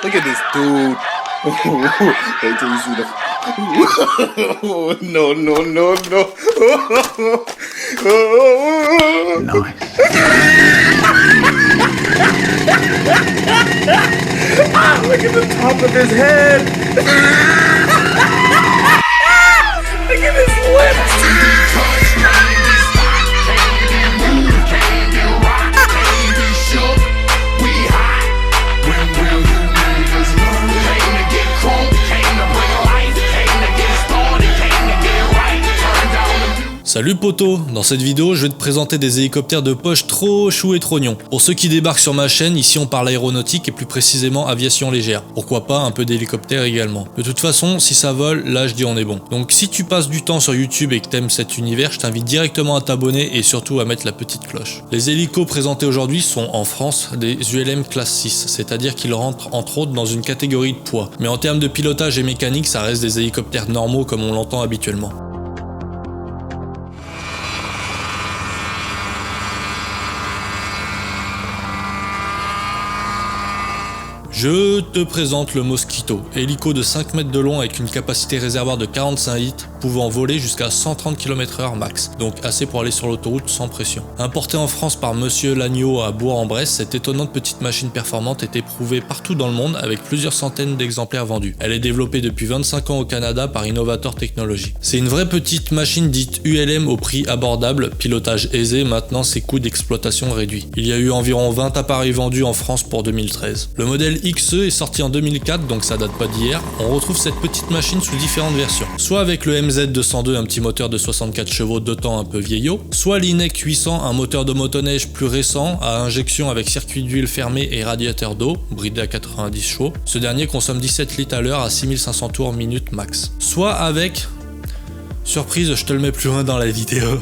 Look at this dude. Wait till you see the. No, no, no, no. Nice. Look at the top of his head. Look at his lips. Salut poto, dans cette vidéo je vais te présenter des hélicoptères de poche trop chou et trognons. Pour ceux qui débarquent sur ma chaîne, ici on parle aéronautique et plus précisément aviation légère. Pourquoi pas un peu d'hélicoptère également. De toute façon, si ça vole, là je dis on est bon. Donc si tu passes du temps sur YouTube et que t'aimes cet univers, je t'invite directement à t'abonner et surtout à mettre la petite cloche. Les hélicos présentés aujourd'hui sont en France des ULM classe 6, c'est-à-dire qu'ils rentrent entre autres dans une catégorie de poids. Mais en termes de pilotage et mécanique, ça reste des hélicoptères normaux comme on l'entend habituellement. Je te présente le Mosquito, hélico de 5 mètres de long avec une capacité réservoir de 45 litres, pouvant voler jusqu'à 130 km/h max, donc assez pour aller sur l'autoroute sans pression. Importé en France par Monsieur Lagneau à Bourg-en-Bresse, cette étonnante petite machine performante est éprouvée partout dans le monde avec plusieurs centaines d'exemplaires vendus. Elle est développée depuis 25 ans au Canada par Innovator Technology. C'est une vraie petite machine dite ULM au prix abordable, pilotage aisé, maintenant ses coûts d'exploitation réduits. Il y a eu environ 20 appareils vendus en France pour 2013. Le modèle XE est sorti en 2004, donc ça date pas d'hier. On retrouve cette petite machine sous différentes versions. Soit avec le MZ202, un petit moteur de 64 chevaux de temps un peu vieillot, soit l'INEC 800, un moteur de motoneige plus récent, à injection avec circuit d'huile fermé et radiateur d'eau, bridé à 90 chevaux. Ce dernier consomme 17 litres à l'heure à 6500 tours minute max. Soit avec... Surprise, je te le mets plus loin dans la vidéo.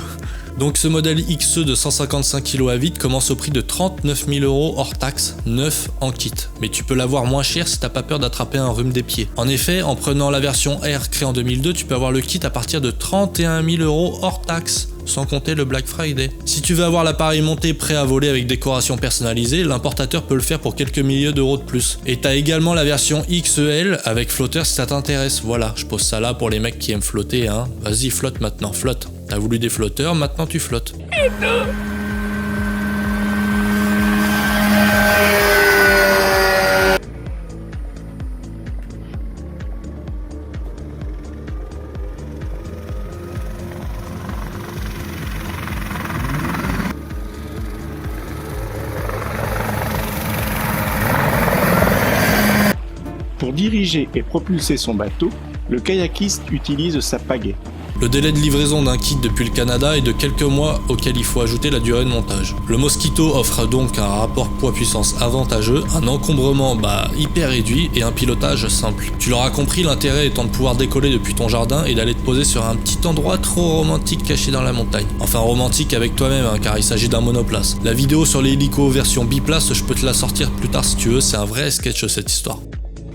Donc ce modèle XE de 155 kg à vide commence au prix de 39 000 € hors taxe, neuf en kit. Mais tu peux l'avoir moins cher si t'as pas peur d'attraper un rhume des pieds. En effet, en prenant la version R créée en 2002, tu peux avoir le kit à partir de 31 000 € hors taxe, sans compter le Black Friday. Si tu veux avoir l'appareil monté prêt à voler avec décoration personnalisée, l'importateur peut le faire pour quelques milliers d'euros de plus. Et t'as également la version XEL avec flotteur si ça t'intéresse. Voilà, je pose ça là pour les mecs qui aiment flotter, hein. Vas-y, flotte maintenant, flotte. T'as voulu des flotteurs, maintenant tu flottes. Pour diriger et propulser son bateau, le kayakiste utilise sa pagaie. Le délai de livraison d'un kit depuis le Canada est de quelques mois auquel il faut ajouter la durée de montage. Le Mosquito offre donc un rapport poids-puissance avantageux, un encombrement hyper réduit et un pilotage simple. Tu l'auras compris, l'intérêt étant de pouvoir décoller depuis ton jardin et d'aller te poser sur un petit endroit trop romantique caché dans la montagne. Enfin romantique avec toi-même car il s'agit d'un monoplace. La vidéo sur l'hélico version biplace, je peux te la sortir plus tard si tu veux, c'est un vrai sketch cette histoire.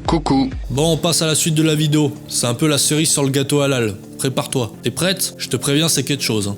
Coucou. Bon, on passe à la suite de la vidéo. C'est un peu la cerise sur le gâteau halal. Prépare-toi. T'es prête? Je te préviens, c'est quelque chose.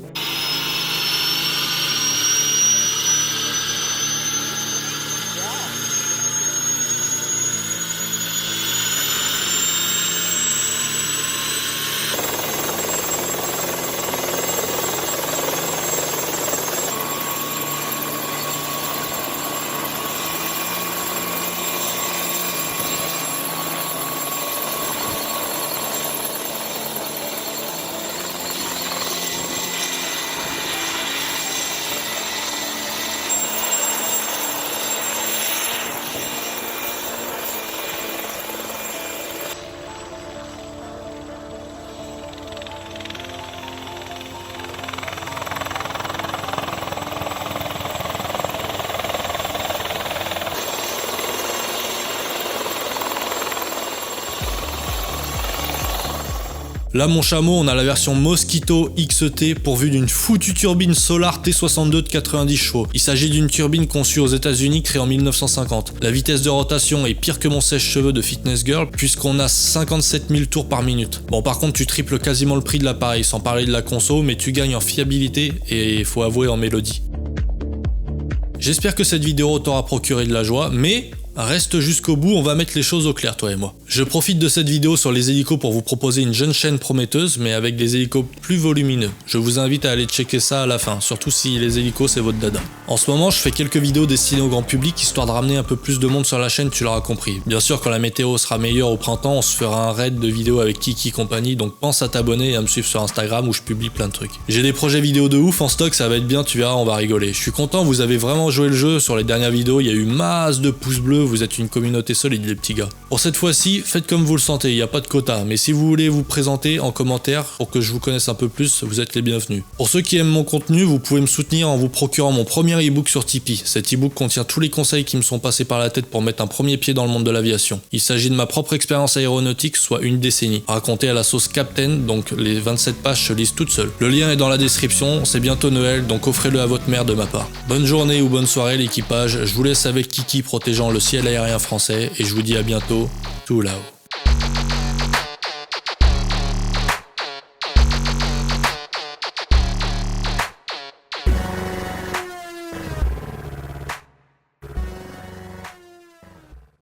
Là mon chameau, on a la version Mosquito XT pourvue d'une foutue turbine Solar T62 de 90 chevaux. Il s'agit d'une turbine conçue aux États-Unis créée en 1950. La vitesse de rotation est pire que mon sèche-cheveux de Fitness Girl puisqu'on a 57 000 tours par minute. Bon par contre tu triples quasiment le prix de l'appareil sans parler de la conso, mais tu gagnes en fiabilité et faut avouer en mélodie. J'espère que cette vidéo t'aura procuré de la joie, mais reste jusqu'au bout, on va mettre les choses au clair toi et moi. Je profite de cette vidéo sur les hélicos pour vous proposer une jeune chaîne prometteuse, mais avec des hélicos plus volumineux. Je vous invite à aller checker ça à la fin, surtout si les hélicos c'est votre dada. En ce moment je fais quelques vidéos destinées au grand public, histoire de ramener un peu plus de monde sur la chaîne, tu l'auras compris. Bien sûr quand la météo sera meilleure au printemps, on se fera un raid de vidéos avec Kiki et compagnie, donc pense à t'abonner et à me suivre sur Instagram où je publie plein de trucs. J'ai des projets vidéo de ouf en stock, ça va être bien, tu verras, on va rigoler. Je suis content, vous avez vraiment joué le jeu sur les dernières vidéos, il y a eu masse de pouces bleus, vous êtes une communauté solide les petits gars. Pour cette fois-ci, faites comme vous le sentez, il n'y a pas de quota, mais si vous voulez vous présenter en commentaire pour que je vous connaisse un peu plus, vous êtes les bienvenus. Pour ceux qui aiment mon contenu, vous pouvez me soutenir en vous procurant mon premier ebook sur Tipeee. Cet ebook contient tous les conseils qui me sont passés par la tête pour mettre un premier pied dans le monde de l'aviation. Il s'agit de ma propre expérience aéronautique, soit une décennie, racontée à la sauce Captain, donc les 27 pages se lisent toutes seules. Le lien est dans la description, c'est bientôt Noël, donc offrez-le à votre mère de ma part. Bonne journée ou bonne soirée l'équipage, je vous laisse avec Kiki protégeant le ciel aérien français et je vous dis à bientôt, tout là-haut.